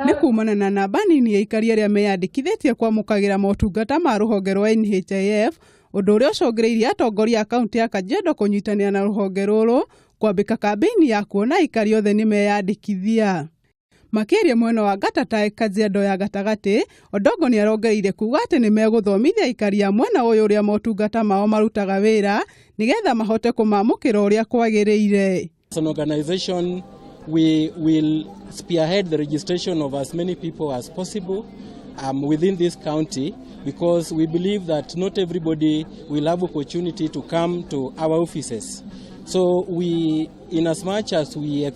Ni kuumana na namba nini ya aikari aria meyandikithitie kwamukagira motungata ma ruhonge rwa NHIF, undu uria ucongreirie atongoria a kaunti ya Kajiado kunyitania na ruhonge ruru kwambika kambi-ini ya kuona aikari othe ni meyandikithia. Makiria mwena wa gatata Kajiado ya gatagati, Odongo ni arongereire kuga ati ni meguthomithia aikari a mwena uyu uria motungata mao marutaga wira nigetha mahote kumamukira uria kwagiriire. As an organization, we will spearhead the registration of as many people as possible within this county, because we believe that not everybody will have opportunity to come to our offices. So we, in as much as we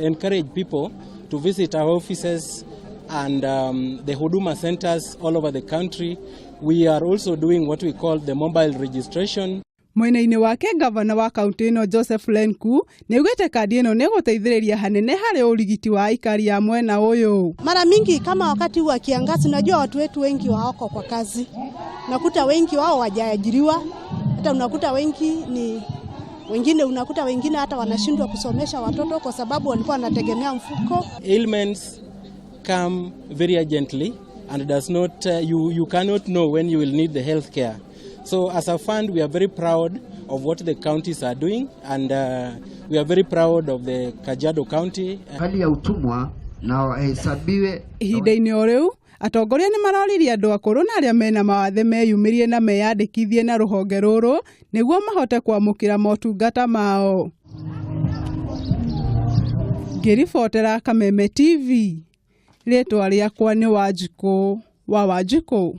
encourage people to visit our offices and the huduma centers all over the country, we are also doing what we call the mobile registration. Mwena-ini wake gavana wa kaunti-ini Joseph Lenku ni ugite kandi ino ni guteithiriria hanene hari urigiti wa aikari ya mwena uyu. Mara mingi kama wakati wa kiangazi, unajua watu wetu wengi wako kwa kazi, unakuta wengi wao hawajaajiriwa, hata unakuta wengine hata wanashindwa kusomesha watoto kwa sababu walikuwa wanategemea mfuko. Ailments come very urgently and does not you cannot know when you will need the health care. So as a fund, we are very proud of what the counties are doing, and we are very proud of the Kajiado County. Hali ya utumwa na hesabiwe. Ihinda-ini o riu atongoria ni maroririe andu akuru na aria mena mawathe meyumirie na meyandikithie na ruhonge ruru niguo mahote kwamukira motungata mao. Ngiribotera Kameme TV, ritwa riakwa ni Wanjikũ wa Wanjikũ.